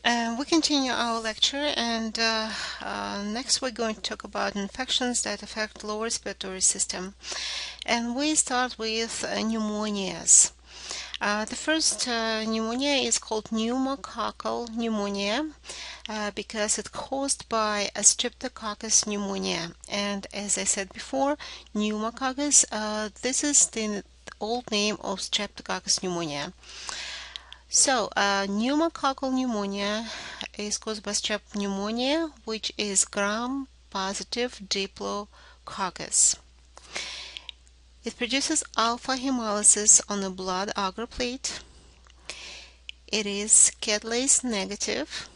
We continue our lecture, and next we're going to talk about infections that affect lower respiratory system. And we start with pneumonias. The first pneumonia is called pneumococcal pneumonia because it's caused by a Streptococcus pneumonia. And as I said before, pneumococcus, this is the old name of Streptococcus pneumonia. So, pneumococcal pneumonia is caused by strep pneumonia, which is gram-positive diplococcus. It produces alpha hemolysis on the blood agar plate. It is catalase negative.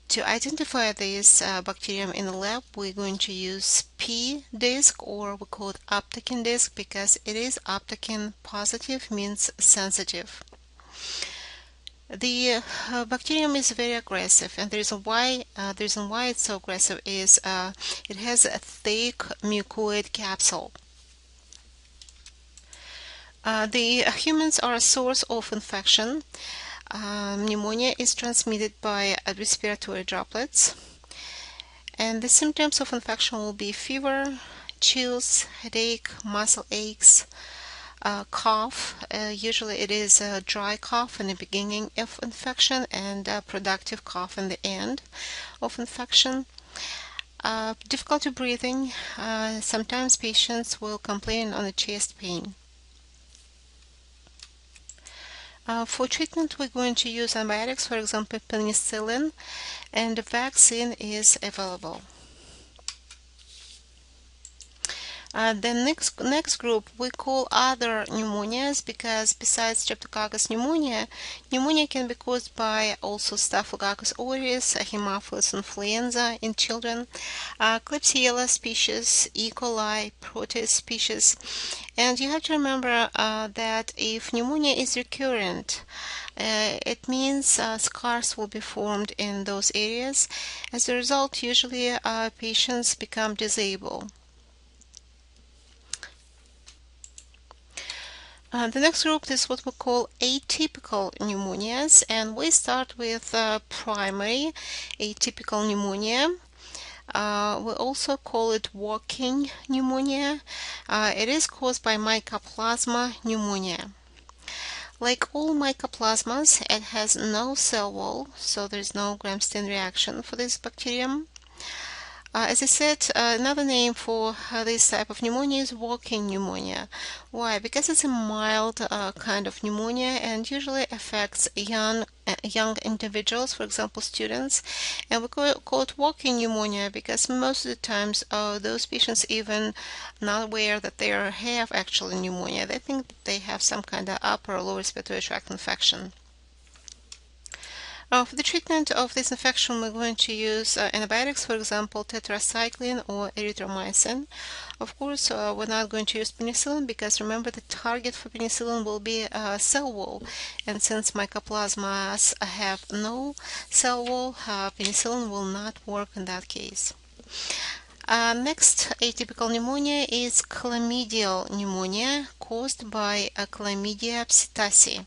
To identify this bacterium in the lab, we're going to use P disc, or we call it aptakin disc, because it is aptakin positive, means sensitive. The bacterium is very aggressive, and the reason why it's so aggressive is it has a thick mucoid capsule. The humans are a source of infection. Pneumonia is transmitted by respiratory droplets, and the symptoms of infection will be fever, chills, headache, muscle aches, cough. Usually it is a dry cough in the beginning of infection and a productive cough in the end of infection. Difficulty breathing. Sometimes patients will complain on the chest pain. For treatment, we're going to use antibiotics, for example, penicillin, and the vaccine is available. The next group we call other pneumonias, because besides Streptococcus pneumonia, pneumonia can be caused by also Staphylococcus aureus, Haemophilus influenza in children, Klebsiella species, E. coli, Proteus species. And you have to remember that if pneumonia is recurrent, it means scars will be formed in those areas. As a result, usually patients become disabled. The next group is what we call atypical pneumonias, and we start with primary atypical pneumonia. We also call it walking pneumonia. It is caused by Mycoplasma pneumonia. Like all mycoplasmas, it has no cell wall, so there is no Gram-Stein reaction for this bacterium. As I said, another name for this type of pneumonia is walking pneumonia. Why? Because it's a mild kind of pneumonia and usually affects young individuals, for example, students. And we call it walking pneumonia because most of the times those patients even not aware that they have actually pneumonia. They think that they have some kind of upper or lower respiratory tract infection. For the treatment of this infection, we're going to use antibiotics, for example, tetracycline or erythromycin. Of course, we're not going to use penicillin because remember the target for penicillin will be a cell wall. And since mycoplasmas have no cell wall, penicillin will not work in that case. Next atypical pneumonia is chlamydial pneumonia caused by Chlamydia psittaci.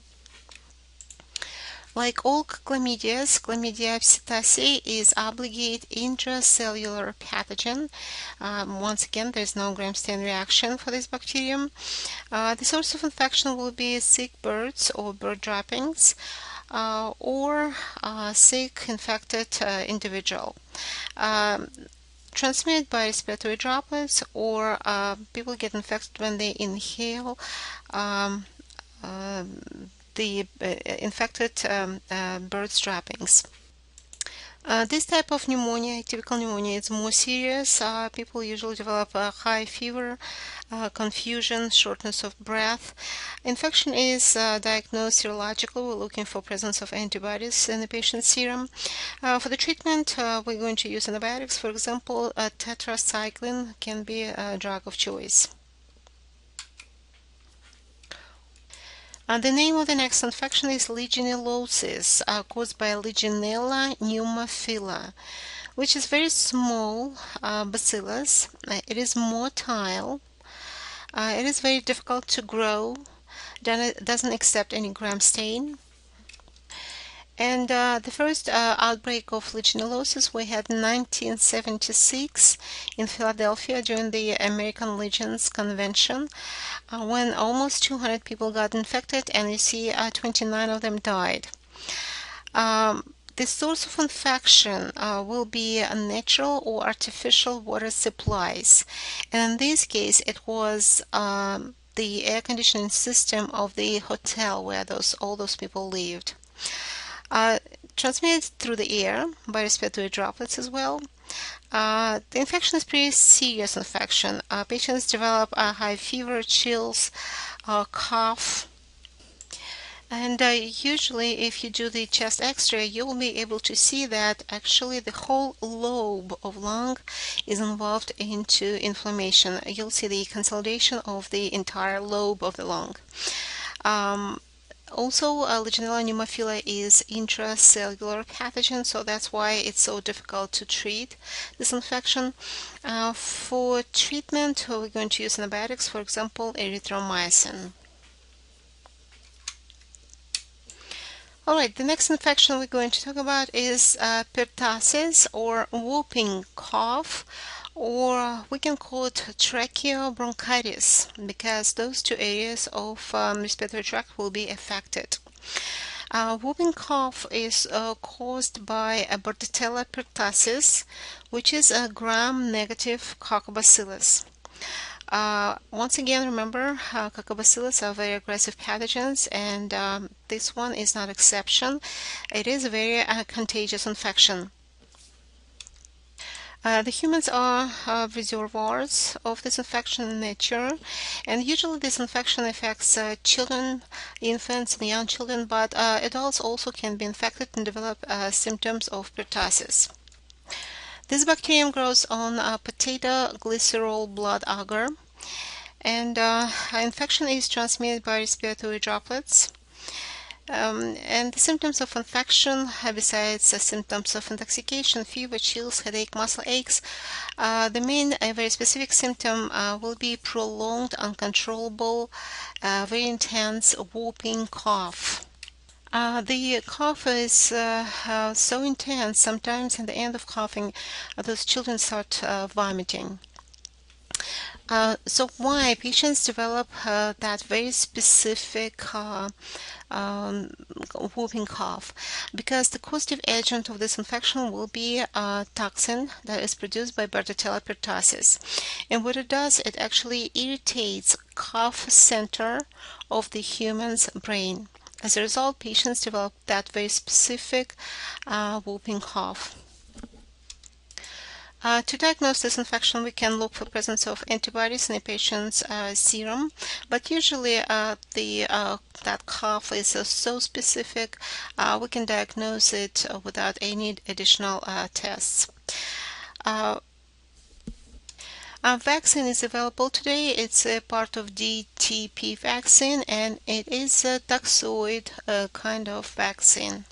Like all chlamydias, Chlamydia psittaci is obligate intracellular pathogen. Once again, there's no Gram-Stein reaction for this bacterium. The source of infection will be sick birds or bird droppings or sick infected individual. Transmitted by respiratory droplets, or people get infected when they inhale the infected bird's droppings. This type of pneumonia, atypical pneumonia, is more serious. People usually develop a high fever, confusion, shortness of breath. Infection is diagnosed serologically. We're looking for presence of antibodies in the patient's serum. For the treatment, we're going to use antibiotics. For example, tetracycline can be a drug of choice. The name of the next infection is Legionellosis, caused by Legionella pneumophila, which is very small bacillus. It is motile. It is very difficult to grow. Then it doesn't accept any Gram-Stein. And the first outbreak of Legionellosis we had in 1976 in Philadelphia during the American Legion's convention, when almost 200 people got infected, and you see 29 of them died. The source of infection will be natural or artificial water supplies, and in this case it was the air conditioning system of the hotel where all those people lived. Transmitted through the air by respiratory droplets as well. The infection is pretty serious infection. Patients develop high fever, chills, cough. And usually if you do the chest x-ray, you will be able to see that actually the whole lobe of lung is involved into inflammation. You'll see the consolidation of the entire lobe of the lung. Also, Legionella pneumophila is intracellular pathogen, so that's why it's so difficult to treat this infection. For treatment, we're going to use antibiotics, for example, erythromycin. Alright, the next infection we're going to talk about is pertussis, or whooping cough, or we can call it tracheobronchitis, because those two areas of respiratory tract will be affected. Whooping cough is caused by a Bordetella pertussis, which is a gram-negative coccobacillus. Once again, remember, coccobacillus are very aggressive pathogens, and this one is not exception. It is a very contagious infection. The humans are reservoirs of this infection in nature, and usually this infection affects children, infants, and young children, but adults also can be infected and develop symptoms of pertussis. This bacterium grows on potato glycerol blood agar, and infection is transmitted by respiratory droplets. And the symptoms of infection, besides symptoms of intoxication, fever, chills, headache, muscle aches, the main very specific symptom will be prolonged, uncontrollable, very intense whooping cough. The cough is so intense, sometimes at the end of coughing, those children start vomiting. So why patients develop that very specific whooping cough? Because the causative agent of this infection will be a toxin that is produced by Bordetella pertussis. And what it does, it actually irritates cough center of the human's brain. As a result, patients develop that very specific whooping cough. To diagnose this infection, we can look for presence of antibodies in a patient's serum, but usually that cough is so specific, we can diagnose it without any additional tests. A vaccine is available today. It's a part of DTP vaccine, and it is a toxoid kind of vaccine.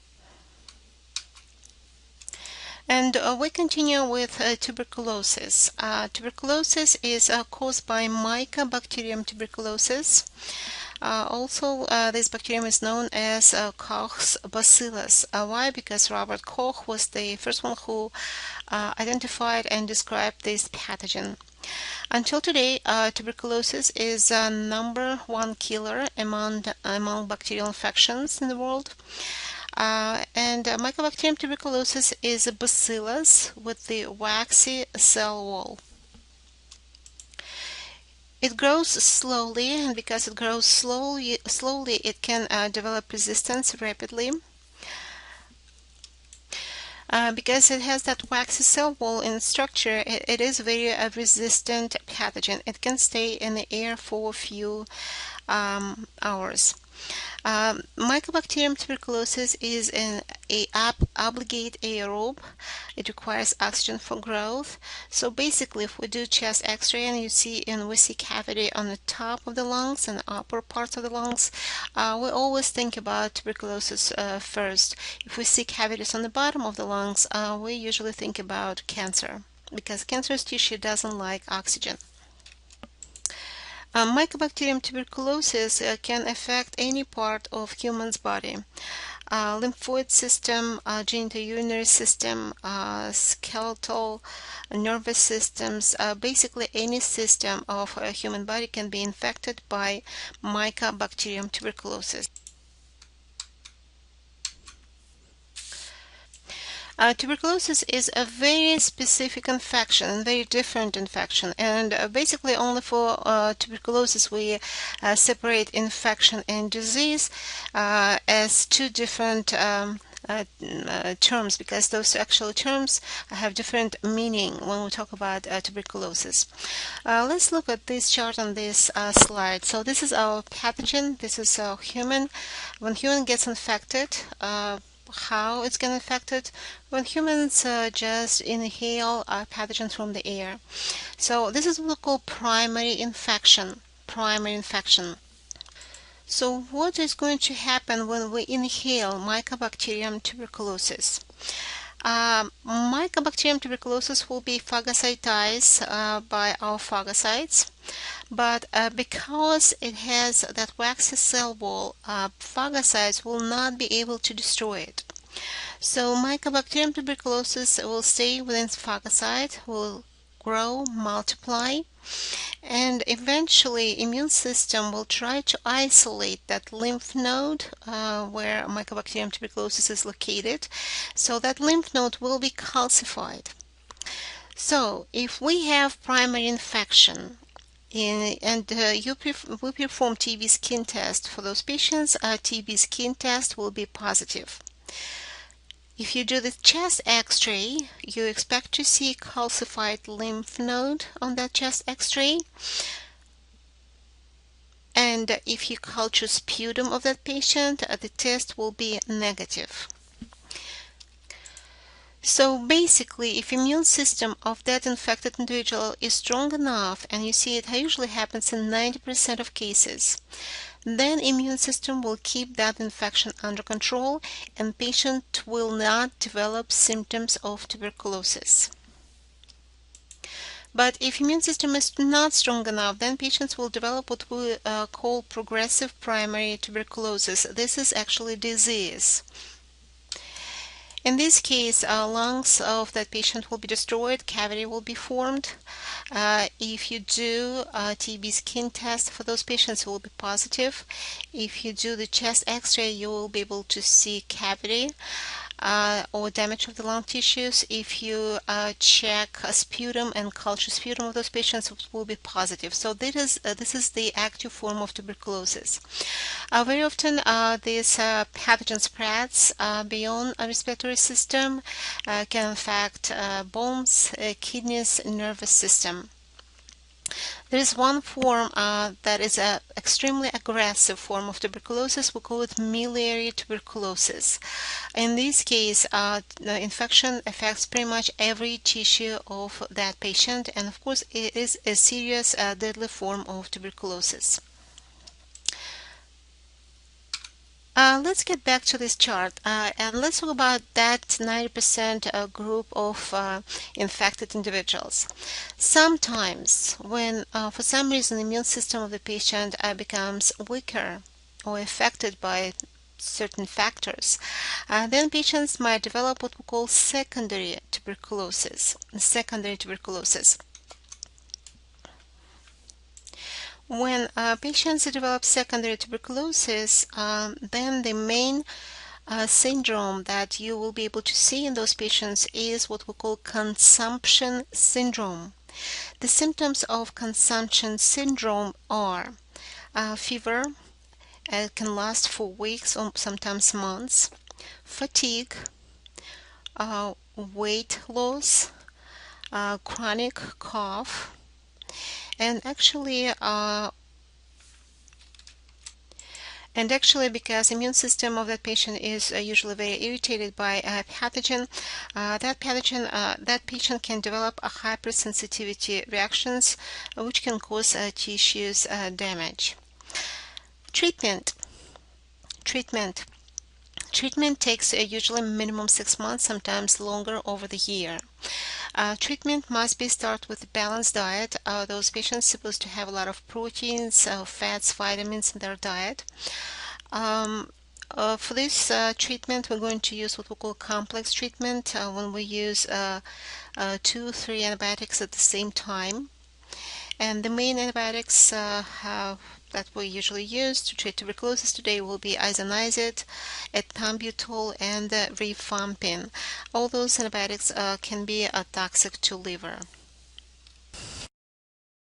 And we continue with tuberculosis. Tuberculosis is caused by Mycobacterium tuberculosis. Also, this bacterium is known as Koch's bacillus. Why? Because Robert Koch was the first one who identified and described this pathogen. Until today, tuberculosis is #1 killer among bacterial infections in the world. And Mycobacterium tuberculosis is a bacillus with the waxy cell wall. It grows slowly, and because it grows slowly it can develop resistance rapidly. Because it has that waxy cell wall in structure, it is very resistant pathogen. It can stay in the air for a few hours. Mycobacterium tuberculosis is an obligate aerobe. It requires oxygen for growth. So basically, if we do chest x-ray and we see cavity on the top of the lungs and the upper parts of the lungs, we always think about tuberculosis first. If we see cavities on the bottom of the lungs, we usually think about cancer, because cancerous tissue doesn't like oxygen. Mycobacterium tuberculosis can affect any part of human's body. lymphoid system, genitourinary system, skeletal, nervous systems, basically any system of a human body can be infected by Mycobacterium tuberculosis. Tuberculosis is a very specific infection, very different infection, and basically only for tuberculosis we separate infection and disease as two different terms, because those actual terms have different meaning when we talk about tuberculosis. Let's look at this chart on this slide. So this is our pathogen, this is our human. When human gets infected, how it's going to affect it? When humans just inhale pathogens from the air. So this is what we call primary infection. So what is going to happen when we inhale Mycobacterium tuberculosis? Mycobacterium tuberculosis will be phagocytized by our phagocytes, but because it has that waxy cell wall, phagocytes will not be able to destroy it. So Mycobacterium tuberculosis will stay within phagocyte, will grow, multiply, and eventually immune system will try to isolate that lymph node where Mycobacterium tuberculosis is located. So that lymph node will be calcified. So if we have primary infection we perform TB skin test for those patients, TB skin test will be positive. If you do the chest x-ray, you expect to see calcified lymph node on that chest x-ray. And if you culture sputum of that patient, the test will be negative. So basically, if immune system of that infected individual is strong enough, and you see it usually happens in 90% of cases, then immune system will keep that infection under control and patient will not develop symptoms of tuberculosis. But if immune system is not strong enough, then patients will develop what we call progressive primary tuberculosis. This is actually disease. In this case, lungs of that patient will be destroyed, cavity will be formed. If you do a TB skin test for those patients, it will be positive. If you do the chest x-ray, you will be able to see cavity or damage of the lung tissues. If you check sputum and culture sputum of those patients, it will be positive. So this is the active form of tuberculosis. Very often this pathogen spreads beyond a respiratory system, can affect bones, kidneys, nervous system. There is one form that is an extremely aggressive form of tuberculosis. We call it miliary tuberculosis. In this case, the infection affects pretty much every tissue of that patient, and of course it is a serious deadly form of tuberculosis. Let's get back to this chart and let's talk about that 90% group of infected individuals. Sometimes when for some reason the immune system of the patient becomes weaker or affected by certain factors, then patients might develop what we call secondary tuberculosis. When patients develop secondary tuberculosis, then the main syndrome that you will be able to see in those patients is what we call consumption syndrome. The symptoms of consumption syndrome are fever, it can last for weeks or sometimes months, fatigue, weight loss, chronic cough, and actually because immune system of that patient is usually very irritated by a pathogen, that patient can develop a hypersensitivity reactions which can cause tissues damage. Treatment takes usually minimum 6 months, sometimes longer over the year. Treatment must be started with a balanced diet. Those patients are supposed to have a lot of proteins, fats, vitamins in their diet. For this treatment, we're going to use what we call complex treatment when we use 2-3 antibiotics at the same time. And the main antibiotics that we usually use to treat tuberculosis today will be isoniazid, ethambutol, and rifampin. All those antibiotics can be toxic to liver.